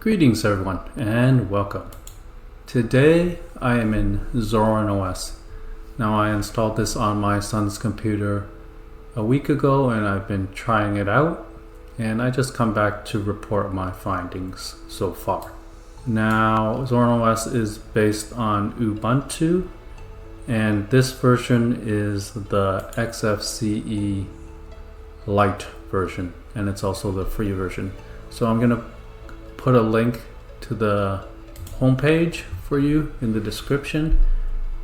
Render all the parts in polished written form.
Greetings everyone and welcome. Today I am in Zoron OS. Now I installed this on my son's computer a week ago and I've been trying it out, and I just come back to report my findings so far. Now Zoron OS is based on Ubuntu, and this version is the XFCE Lite version, and it's also the free version. So I'm gonna put a link to the homepage for you in the description,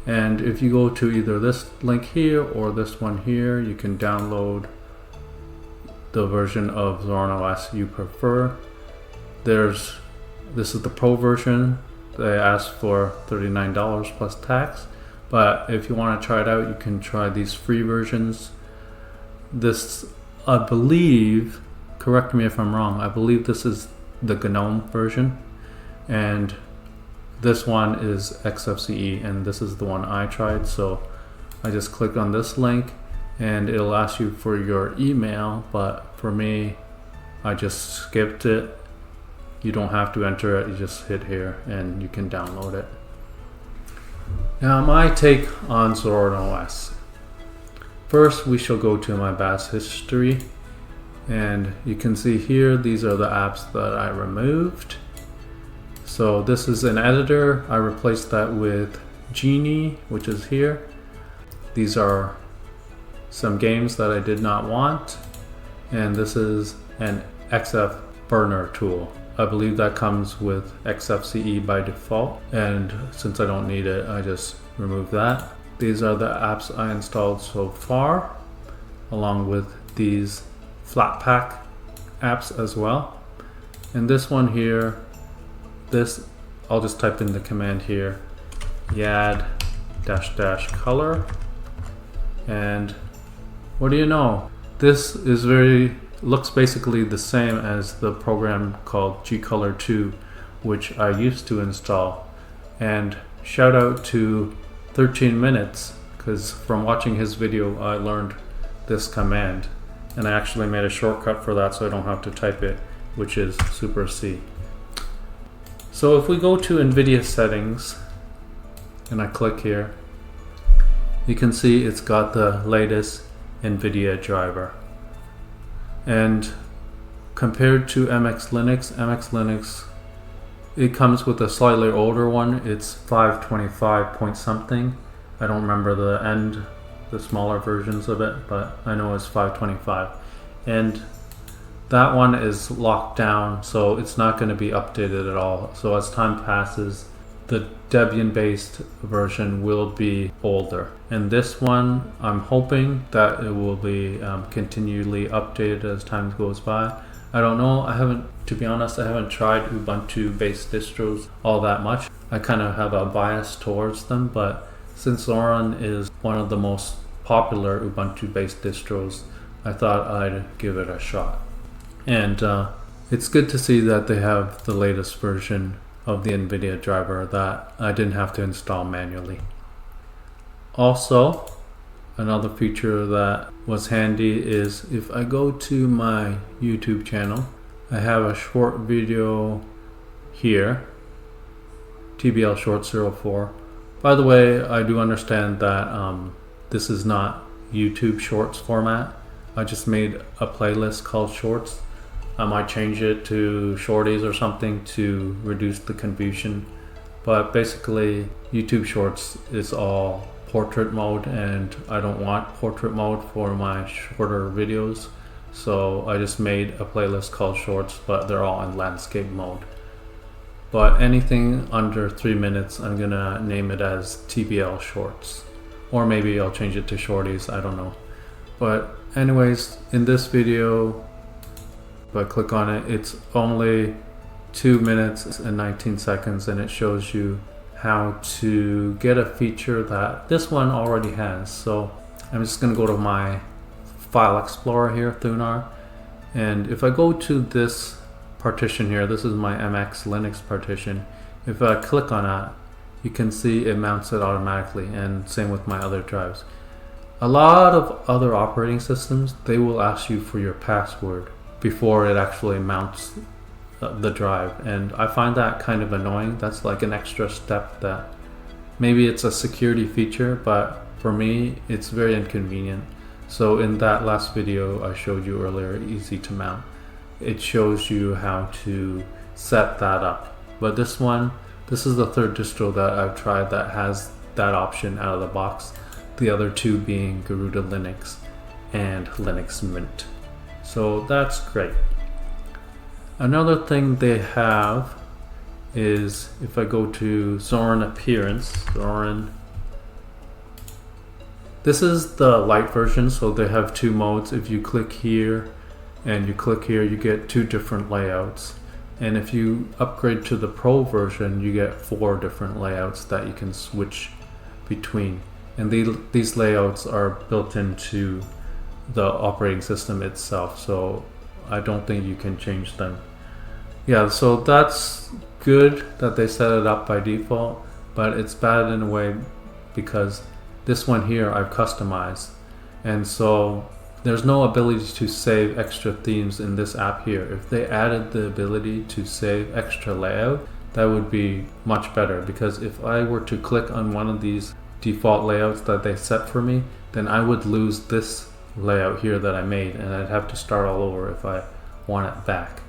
and if you go to either this link here or this one here, you can download the version of Zoron OS you prefer. This is the pro version. They ask for $39 plus tax, but if you want to try it out, you can try these free versions. This, I believe, correct me if I'm wrong, I believe this is the GNOME version, and this one is XFCE, and this is the one I tried. So I just click on this link and it'll ask you for your email, but for me I just skipped it. You don't have to enter it, you just hit here and you can download it. Now my take on Zoron OS. First we shall go to my BAS history, and you can see here these are the apps that I removed. So this is an editor. I replaced that with Genie, which is here. These are some games that I did not want, and this is an XF burner tool. I believe that comes with XFCE by default, and since I don't need it, I just remove that. These are the apps I installed so far, along with these Flatpak apps as well. And this one here, I'll just type in the command here, yad -- color, and what do you know, this is looks basically the same as the program called gcolor 2, which I used to install. And shout out to 13 minutes, because from watching his video I learned this command, and I actually made a shortcut for that so I don't have to type it, which is Super C. So if we go to Nvidia settings and I click here, you can see it's got the latest Nvidia driver. And compared to MX Linux, it comes with a slightly older one. It's 525 point something. I don't remember the smaller versions of it, but I know it's 525. And that one is locked down, so it's not going to be updated at all. So as time passes, the Debian based version will be older, and this one I'm hoping that it will be continually updated as time goes by. I don't know, to be honest, I haven't tried Ubuntu based distros all that much. I kind of have a bias towards them, but since Zoron is one of the most popular Ubuntu based distros, I thought I'd give it a shot. And it's good to see that they have the latest version of the Nvidia driver that I didn't have to install manually. Also, another feature that was handy is if I go to my YouTube channel, I have a short video here, TBL Short 04. By the way, I do understand that this is not YouTube Shorts format. I just made a playlist called Shorts. I might change it to Shorties or something to reduce the confusion. But basically, YouTube Shorts is all portrait mode, and I don't want portrait mode for my shorter videos. So I just made a playlist called Shorts, but they're all in landscape mode. But anything under 3 minutes, I'm gonna name it as TBL Shorts. Or maybe I'll change it to Shorties, I don't know. But anyways, in this video, if I click on it, it's only 2 minutes and 19 seconds, and it shows you how to get a feature that this one already has. So I'm just going to go to my file explorer here, Thunar, and if I go to this partition here, this is my MX Linux partition. If I click on that, you can see it mounts it automatically, and same with my other drives. A lot of other operating systems, they will ask you for your password before it actually mounts the drive, and I find that kind of annoying. That's like an extra step that maybe it's a security feature, but for me it's very inconvenient. So in that last video I showed you earlier, easy to mount, it shows you how to set that up. But this is the third distro that I've tried that has that option out of the box. The other two being Garuda Linux and Linux Mint. So that's great. Another thing they have is, if I go to Zoron Appearance, this is the light version, so they have two modes. If you click here and you click here, you get two different layouts. And if you upgrade to the Pro version, you get 4 different layouts that you can switch between. And these layouts are built into the operating system itself, so I don't think you can change them. Yeah, so that's good that they set it up by default, but it's bad in a way because this one here I've customized, and so there's no ability to save extra themes in this app here. If they added the ability to save extra layout, that would be much better, because if I were to click on one of these default layouts that they set for me, then I would lose this layout here that I made, and I'd have to start all over if I want it back.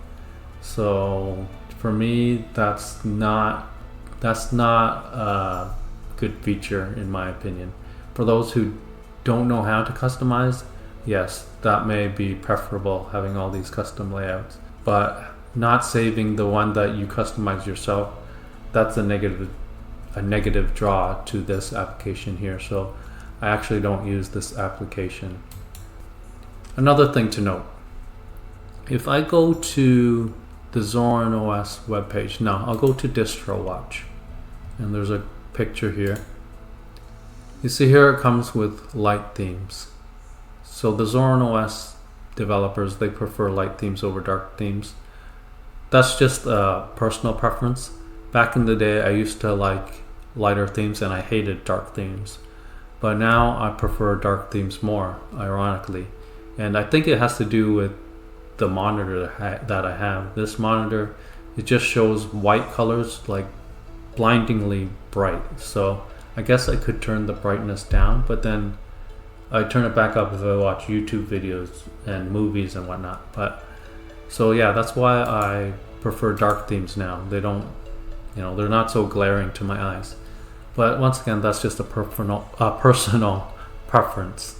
So for me, that's not a good feature in my opinion. For those who don't know how to customize, yes, that may be preferable, having all these custom layouts, but not saving the one that you customize yourself, that's a negative draw to this application here. So I actually don't use this application. Another thing to note, if I go to the Zoron OS webpage, now I'll go to Distro Watch, and there's a picture here. You see here it comes with light themes. So the Zoron OS developers, they prefer light themes over dark themes. That's just a personal preference. Back in the day, I used to like lighter themes and I hated dark themes. But now I prefer dark themes more, ironically. And I think it has to do with the monitor that I have. This monitor, it just shows white colors, like blindingly bright. So I guess I could turn the brightness down, but then I turn it back up if I watch YouTube videos and movies and whatnot. But so yeah, that's why I prefer dark themes now. They don't, they're not so glaring to my eyes. But once again, that's just a personal preference.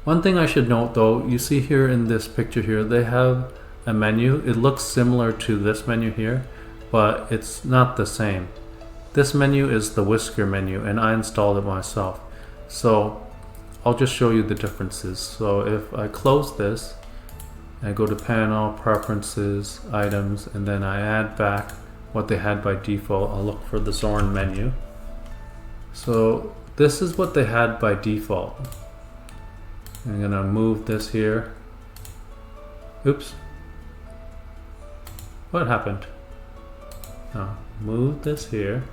One thing I should note though, you see here in this picture here, they have a menu. It looks similar to this menu here, but it's not the same. This menu is the Whisker menu, and I installed it myself. So I'll just show you the differences. So if I close this, I go to Panel, Preferences, Items, and then I add back what they had by default. I'll look for the Zoron menu. So this is what they had by default. I'm gonna move this here. Oops. What happened? Oh, move this here.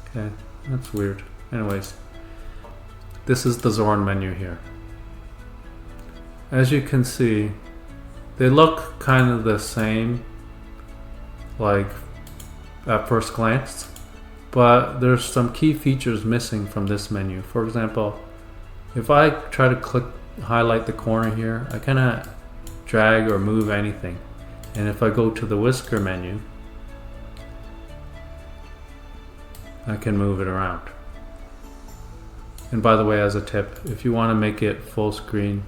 Okay, that's weird. Anyways, this is the Zoron menu here. As you can see, they look kind of the same, like at first glance, but there's some key features missing from this menu. For example, if I try to highlight the corner here, I cannot drag or move anything. And if I go to the Whisker menu, I can move it around. And by the way, as a tip, if you want to make it full screen,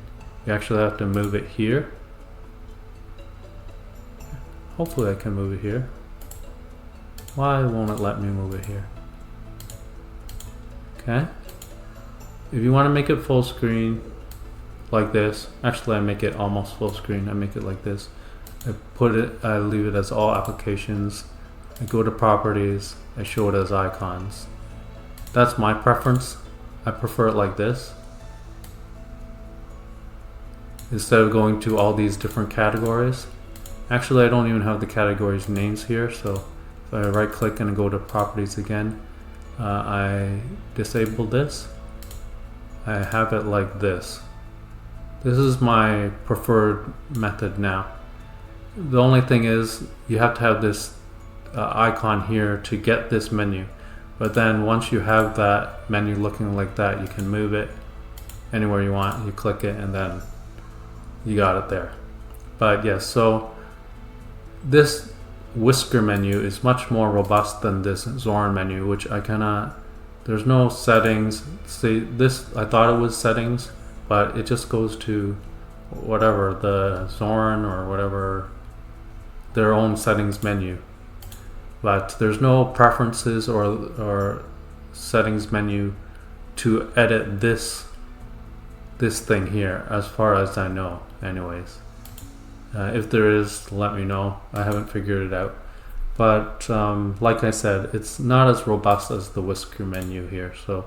you actually have to move it here. Hopefully I can move it here. Why won't it let me move it here? Okay. If you want to make it full screen like this, actually I make it almost full screen. I make it like this. I leave it as all applications. I go to properties. I show it as icons. That's my preference. I prefer it like this, instead of going to all these different categories. Actually, I don't even have the categories names here, so if I right click and go to properties again, I disable this. I have it like this. This is my preferred method now. The only thing is you have to have this icon here to get this menu. But then once you have that menu looking like that, you can move it anywhere you want. You click it and then you got it there. But yes, so this whisker menu is much more robust than this Zoron menu, which I cannot, there's no settings. See, this, I thought it was settings, but it just goes to whatever, the Zoron or whatever, their own settings menu. But there's no preferences or settings menu to edit this thing here, as far as I know anyways. If there is, let me know. I haven't figured it out. But like I said, it's not as robust as the whisker menu here, so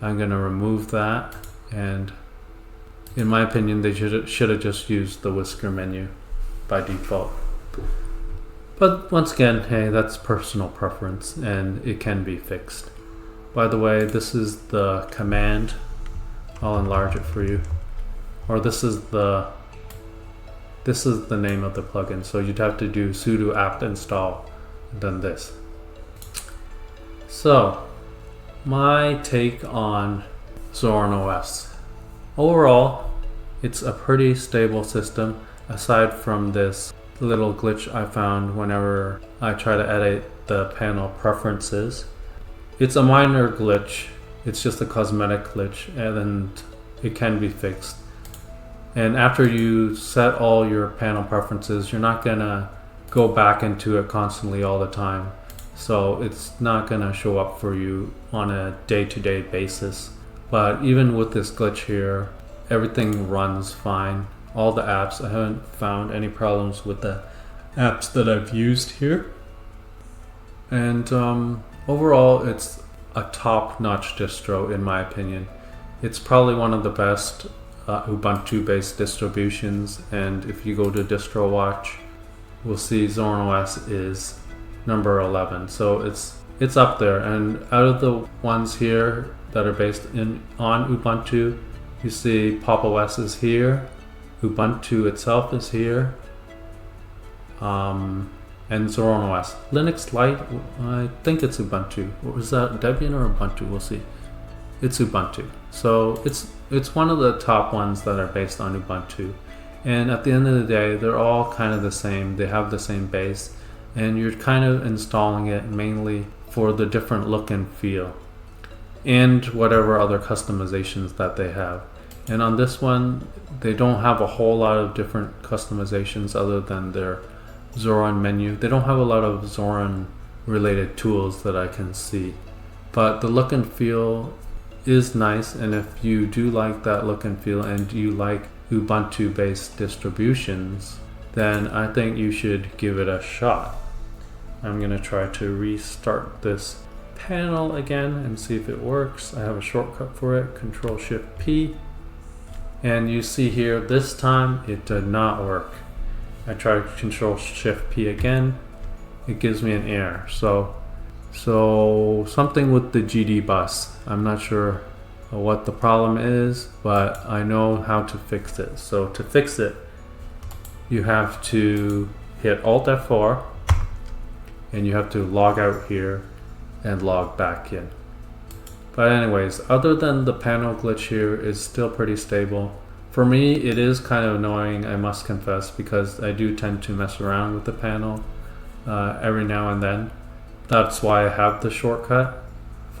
I'm gonna remove that, and in my opinion they should have just used the whisker menu by default. But once again, hey, that's personal preference and it can be fixed. By the way, this is the command. I'll enlarge it for you. Or this is the name of the plugin. So you'd have to do sudo apt install and then this. So my take on Zoron OS. Overall, it's a pretty stable system aside from this little glitch I found whenever I try to edit the panel preferences. It's a minor glitch, it's just a cosmetic glitch, and it can be fixed. And after you set all your panel preferences, you're not gonna go back into it constantly all the time, so it's not gonna show up for you on a day-to-day basis. But even with this glitch here, everything runs fine. All the apps, I haven't found any problems with the apps that I've used here. And overall, it's a top-notch distro in my opinion. It's probably one of the best Ubuntu-based distributions, and if you go to DistroWatch, we'll see Zorin OS is number 11. So it's up there, and out of the ones here that are based on Ubuntu, you see Pop! OS is here, Ubuntu itself is here, and Zoron OS. Linux Lite, I think it's Ubuntu. What was that, Debian or Ubuntu? We'll see. It's Ubuntu. So it's one of the top ones that are based on Ubuntu. And at the end of the day, they're all kind of the same. They have the same base, and you're kind of installing it mainly for the different look and feel and whatever other customizations that they have. And on this one, they don't have a whole lot of different customizations other than their Zoron menu. They don't have a lot of Zoron related tools that I can see. But the look and feel is nice, and if you do like that look and feel and you like Ubuntu based distributions, then I think you should give it a shot. I'm gonna try to restart this panel again and see if it works. I have a shortcut for it, Control-Shift-P. And you see here, this time it did not work. I tried Control-Shift-P again, it gives me an error. So something with the GD bus. I'm not sure what the problem is, but I know how to fix it. So to fix it, you have to hit Alt F4 and you have to log out here and log back in. But anyways, other than the panel glitch here is still pretty stable. For me, it is kind of annoying, I must confess, because I do tend to mess around with the panel every now and then. That's why I have the shortcut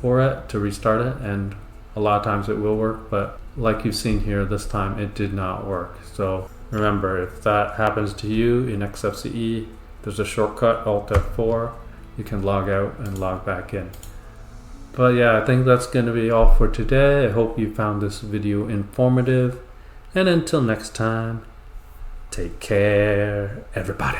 for it to restart it, and a lot of times it will work, but like you've seen here, this time it did not work. So remember, if that happens to you in XFCE, there's a shortcut, Alt F4, you can log out and log back in. But yeah, I think that's going to be all for today. I hope you found this video informative, and until next time, take care, everybody.